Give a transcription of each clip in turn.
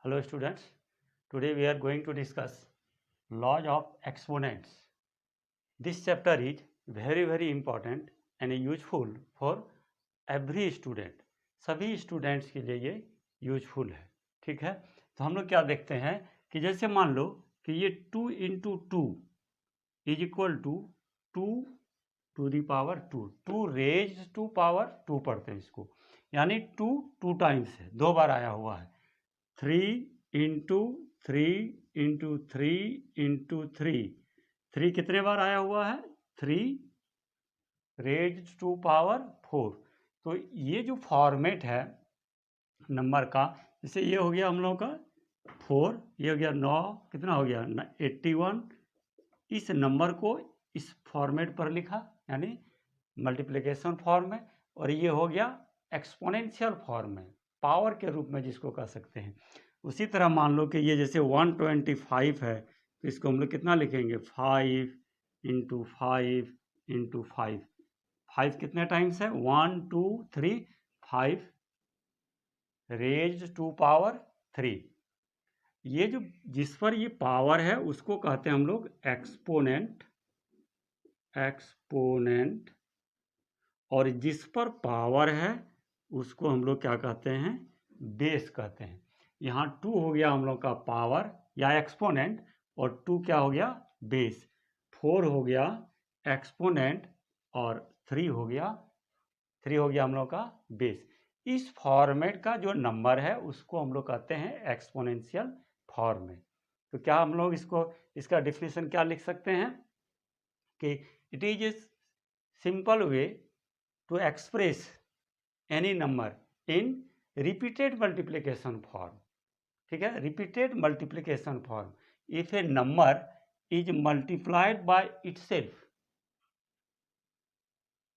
Hello students, today we are going to discuss laws of exponents. This chapter is very important and useful for every student. सभी students के लिए ये useful है, ठीक है। तो हम लोग क्या देखते हैं कि जैसे मान लो कि ये 2 × 2 is equal to 2 to the power 2, 2 raised to power 2 पढ़ते हैं इसको, यानी 2 2 टाइम्स है, 2 बार आया हुआ है। 3 × 3 × 3 × 3, 3 कितने बार आया हुआ है? 3 रेज्ड टू पावर 4। तो ये जो फॉर्मेट है नंबर का, जैसे ये हो गया हम लोग का 4, ये हो गया 9, कितना हो गया 81। इस नंबर को इस फॉर्मेट पर लिखा, यानी मल्टीप्लिकेशन फॉर्म में, और ये हो गया एक्सपोनेंशियल फॉर्म में, पावर के रूप में जिसको कह सकते हैं। उसी तरह मान लो कि ये जैसे 125 है, तो इसको हम लोग कितना लिखेंगे? 5 × 5 × 5। 5 कितने टाइम्स है? 1 2 3 5 रेज्ड टू पावर 3। ये जो जिस पर ये पावर है उसको कहते हैं हम लोग एक्सपोनेंट, एक्सपोनेंट, और जिस पर पावर है उसको हम लोग क्या कहते हैं? बेस कहते हैं। यहाँ 2 हो गया हम लोग का पावर या एक्सपोनेंट, और 2 क्या हो गया? बेस। 4 हो गया एक्सपोनेंट, और 3 हो गया हम लोग का बेस। इस फॉर्मेट का जो नंबर है उसको हम लोग कहते हैं एक्सपोनेंशियल फॉर्म में। तो क्या हम लोग इसका डिफिनेशन क्या लिख सकते हैं कि it is a simple way to express any number in repeated multiplication form, ठीक है, repeated multiplication form। if a number is multiplied by itself,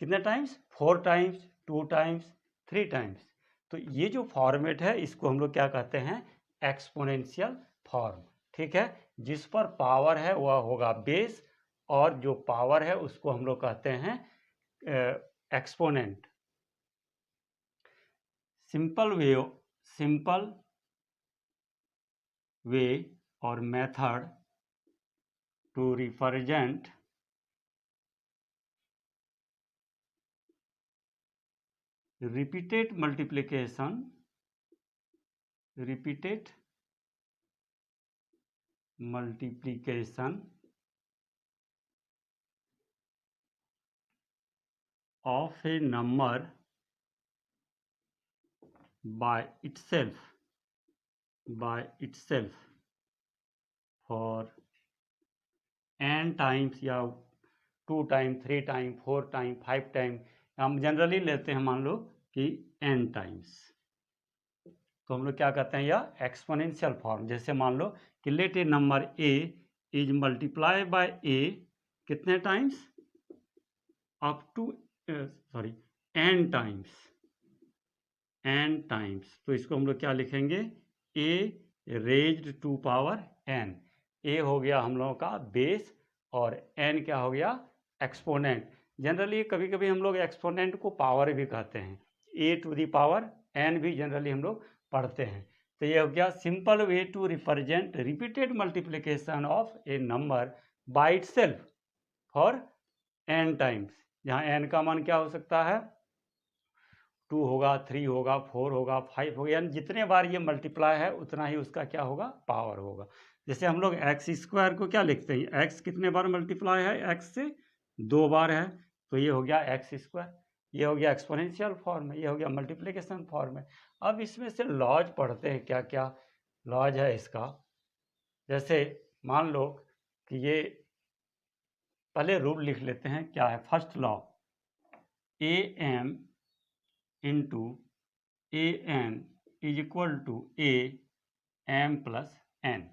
कितने टाइम्स? 4 times, 2 times, 3 times. तो ये जो फॉर्मेट है इसको हम लोग क्या कहते हैं? एक्सपोनेंशियल फॉर्म, ठीक है। जिस पर पावर है वह होगा बेस, और जो पावर है उसको हम लोग कहते हैं एक्सपोनेंट। सिंपल वे और method to represent repeated multiplication of a number by itself for n times, या 2 टाइम, 3 टाइम, 4 टाइम, 5 टाइम, हम जनरली लेते हैं मान लो कि n टाइम्स। तो हम लोग क्या कहते हैं? या एक्सपोनेंशियल फॉर्म। जैसे मान लो कि let a number a is multiply by a कितने times? Up to n times. तो इसको हम लोग क्या लिखेंगे? a raised to power n। a हो गया हम लोगों का बेस, और n क्या हो गया? एक्सपोनेंट। जनरली कभी कभी हम लोग एक्सपोनेंट को पावर भी कहते हैं, a to the power n भी जनरली हम लोग पढ़ते हैं। तो ये हो गया simple way to represent repeated multiplication of a number by itself for n times, जहाँ n का मान क्या हो सकता है? 2 होगा, 3 होगा, 4 होगा, 5 होगा, यानी जितने बार ये मल्टीप्लाई है उतना ही उसका क्या होगा? पावर होगा। जैसे हम लोग एक्स स्क्वायर को क्या लिखते हैं? एक्स कितने बार मल्टीप्लाई है? एक्स से 2 बार है, तो ये हो गया एक्स स्क्वायर। ये हो गया एक्सपोनेंशियल फॉर्म है, ये हो गया मल्टीप्लिकेशन फॉर्म है। अब इसमें से लॉज पढ़ते हैं, क्या क्या लॉज है इसका। जैसे मान लो कि ये पहले रूल लिख लेते हैं, क्या है? First law, a m into a n is equal to a m plus n.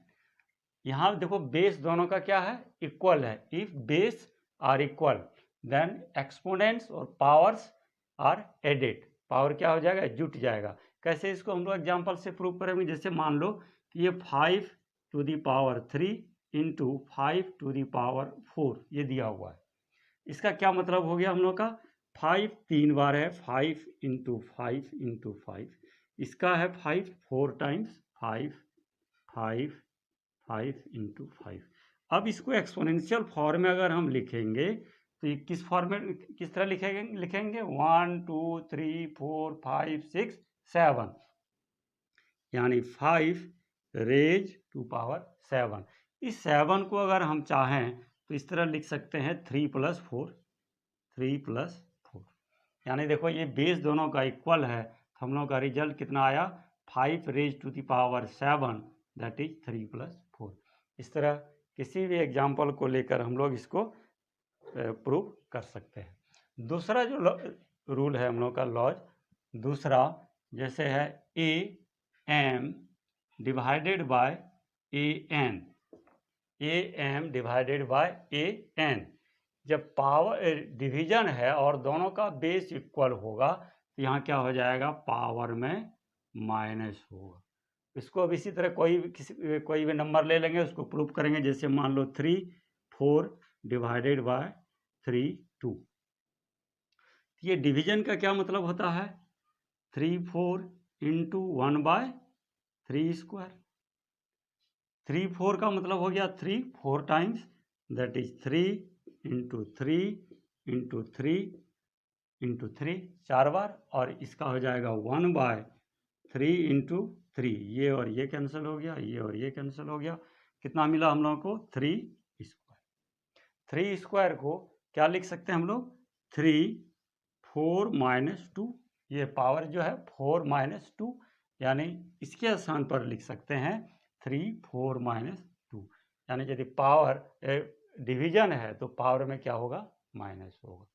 यहाँ देखो बेस दोनों का क्या है? इक्वल है। If base are equal then exponents और पावर्स आर एडेड। पावर क्या हो जाएगा? जुट जाएगा। कैसे इसको हम लोग एग्जाम्पल से प्रूव करेंगे? जैसे मान लो कि ये 5 to the power 3 into 5 to the power 4 ये दिया हुआ है। इसका क्या मतलब हो गया हम लोग का? 5 3 बार है, 5 × 5 × 5। इसका है 5 4 टाइम्स 5 5 5 इंटू 5। अब इसको एक्सपोनेंशियल फॉर्म में अगर हम लिखेंगे तो ये किस फॉर्म में किस तरह लिखेंगे 1 2 3 4 5 6 7, यानी 5 रेज टू पावर 7। इस 7 को अगर हम चाहें तो इस तरह लिख सकते हैं 3 + 4 3 + 4, यानी देखो ये बेस दोनों का इक्वल है, हम लोग का रिजल्ट कितना आया 5 raise to the power 7, that is 3 + 4। इस तरह किसी भी एग्जाम्पल को लेकर हम लोग इसको प्रूव कर सकते हैं। दूसरा जो रूल है हम लोग का लॉज, दूसरा जैसे है a m divided by a n, a m divided by a n. जब पावर डिवीजन है और दोनों का बेस इक्वल होगा तो यहाँ क्या हो जाएगा, पावर में माइनस होगा। इसको अब इसी तरह कोई भी नंबर ले लेंगे, उसको प्रूव करेंगे। जैसे मान लो 3 4 डिवाइडेड बाय 3 2। ये डिवीजन का क्या मतलब होता है, 3 4 इंटू 1/3²। 3 4 का मतलब हो गया 3 4 times, that is 3 into 3 into 3 into 3 4 बार, और इसका हो जाएगा 1/3 इंटू 3। ये और ये कैंसिल हो गया, ये और ये कैंसिल हो गया। कितना मिला हम लोगों को 3²। 3² को क्या लिख सकते हैं हम लोग, 3 4 - 2। ये पावर जो है 4 - 2, यानी इसके स्थान पर लिख सकते हैं 3 4 - 2, यानी यदि पावर डिवीजन है तो पावर में क्या होगा, माइनस होगा।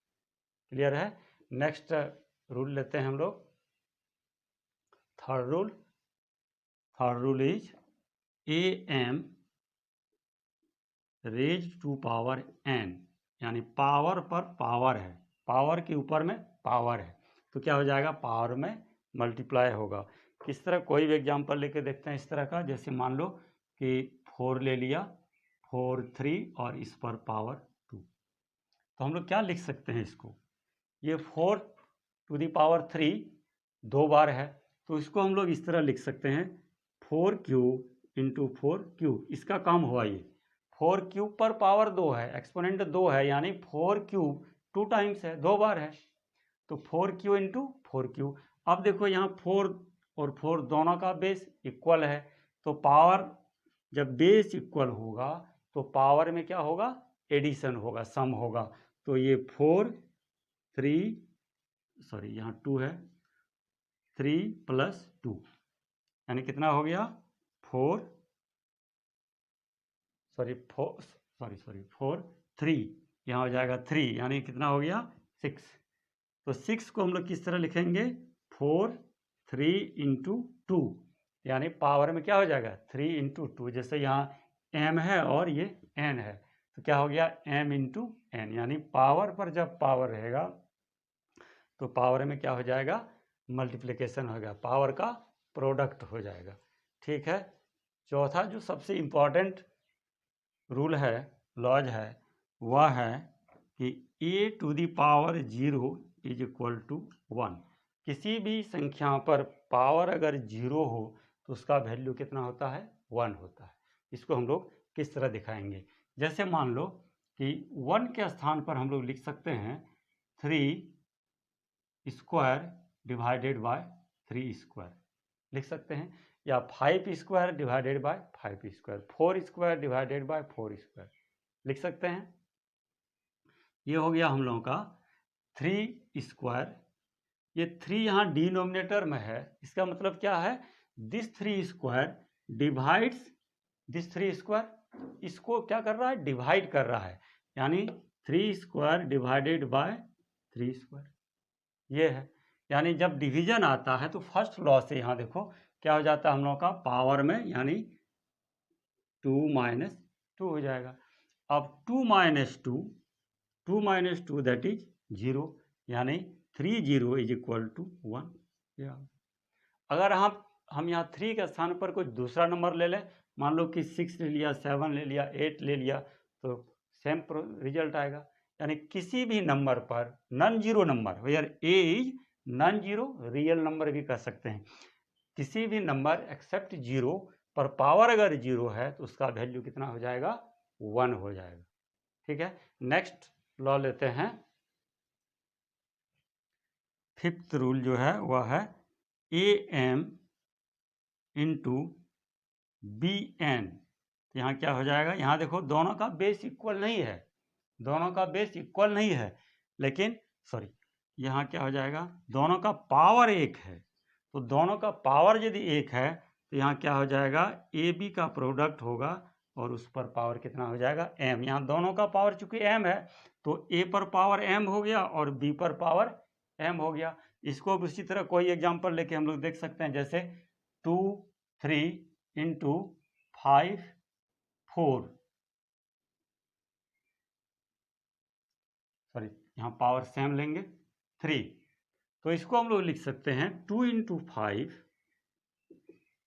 क्लियर है। नेक्स्ट रूल लेते हैं हम लोग, third rule is a m raise to power n, यानी पावर पर पावर है, पावर के ऊपर में पावर है, तो क्या हो जाएगा, पावर में मल्टीप्लाई होगा। किस तरह, कोई भी एग्जांपल लेके देखते हैं इस तरह का। जैसे मान लो कि 4 ले लिया, 4 3 और इस पर पावर 2, तो हम लोग क्या लिख सकते हैं इसको, ये 4 टू दी पावर 3 2 बार है, तो इसको हम लोग इस तरह लिख सकते हैं 4³ इंटू 4³। इसका काम हुआ ये 4³ पर पावर 2 है, एक्सपोनेंट 2 है, यानी 4³ 2 टाइम्स है, 2 बार है, तो 4³ इंटू 4³। अब देखो यहाँ 4 और 4 दोनों का बेस इक्वल है, तो पावर जब बेस इक्वल होगा तो पावर में क्या होगा, एडिशन होगा, सम होगा। तो ये 4 3 सॉरी यहाँ 2 है, 3 + 2, यानी कितना हो गया 4 3, यहाँ हो जाएगा 3, यानी कितना हो गया 6। तो 6 को हम लोग किस तरह लिखेंगे, 4 3 इंटू 2, यानी पावर में क्या हो जाएगा 3 इंटू 2। जैसे यहाँ m है और ये n है, तो क्या हो गया m इंटू n, यानी पावर पर जब पावर रहेगा तो पावर में क्या हो जाएगा, मल्टीप्लिकेशन होगा, पावर का प्रोडक्ट हो जाएगा। ठीक है। चौथा जो सबसे इम्पॉर्टेंट रूल है, लॉज है, वह है कि a to the power 0 is equal to 1। किसी भी संख्या पर पावर अगर 0 हो तो उसका वैल्यू कितना होता है, 1 होता है। इसको हम लोग किस तरह दिखाएंगे, जैसे मान लो कि 1 के स्थान पर हम लोग लिख सकते हैं 3² डिवाइडेड बाय 3² लिख सकते हैं, या 5² डिवाइडेड बाय 5², 4² डिवाइडेड बाय 4² लिख सकते हैं। ये हो गया हम लोगों का 3²। ये 3 यहाँ डिनोमिनेटर में है, इसका मतलब क्या है, दिस 3² डिवाइड्स दिस 3², इसको क्या कर रहा है, डिवाइड कर रहा है, यानी 3² डिवाइडेड बाय 3², ये है। यानी जब डिवीजन आता है तो फर्स्ट लॉ से यहाँ देखो क्या हो जाता है हम लोग का, पावर में यानी 2 - 2 हो जाएगा। अब 2 - 2 दैट इज 0, यानी 3 0 इज इक्वल टू 1। अगर हम यहाँ 3 के स्थान पर कोई दूसरा नंबर ले लें, मान लो कि 6 ले लिया, 7 ले लिया, 8 ले लिया, तो सेम रिजल्ट आएगा। यानी किसी भी नंबर पर non zero number, where a is non zero, real number भी कह सकते हैं, किसी भी नंबर एक्सेप्ट 0 पर पावर अगर 0 है तो उसका वैल्यू कितना हो जाएगा, 1 हो जाएगा। ठीक है, नेक्स्ट लॉ लेते हैं। फिफ्थ रूल जो है वह है AM इंटू BN। तो यहाँ क्या हो जाएगा, यहाँ देखो दोनों का बेस इक्वल नहीं है, दोनों का बेस इक्वल नहीं है, लेकिन सॉरी यहाँ क्या हो जाएगा, दोनों का पावर 1 है। तो दोनों का पावर यदि 1 है तो यहाँ क्या हो जाएगा, AB का प्रोडक्ट होगा और उस पर पावर कितना हो जाएगा, M। यहाँ दोनों का पावर चूंकि M है तो A पर पावर M हो गया और B पर पावर M हो गया। इसको उसी तरह कोई एग्जांपल लेके हम लोग देख सकते हैं, जैसे 2 3 इंटू 5 4, सॉरी यहाँ पावर सेम लेंगे 3, तो इसको हम लोग लिख सकते हैं 2 इंटू 5,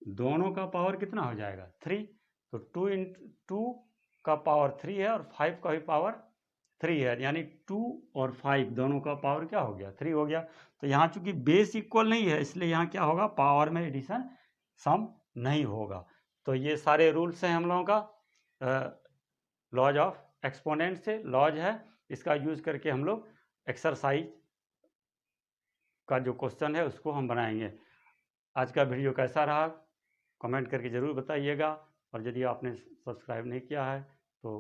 दोनों का पावर कितना हो जाएगा 3, तो 2 इंटू 2 का पावर 3 है और 5 का भी पावर 3 है, यानी 2 और 5 दोनों का पावर क्या हो गया, 3 हो गया। तो यहाँ चूंकि बेस इक्वल नहीं है इसलिए यहाँ क्या होगा, पावर में एडिशन सम नहीं होगा। तो ये सारे रूल्स हैं हम लोगों का लॉज ऑफ एक्सपोनेंट से लॉज है, इसका यूज करके हम लोग एक्सरसाइज का जो क्वेश्चन है उसको हम बनाएंगे। आज का वीडियो कैसा रहा कमेंट करके ज़रूर बताइएगा, और यदि आपने सब्सक्राइब नहीं किया है तो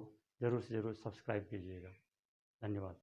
ज़रूर से ज़रूर सब्सक्राइब कीजिएगा। धन्यवाद।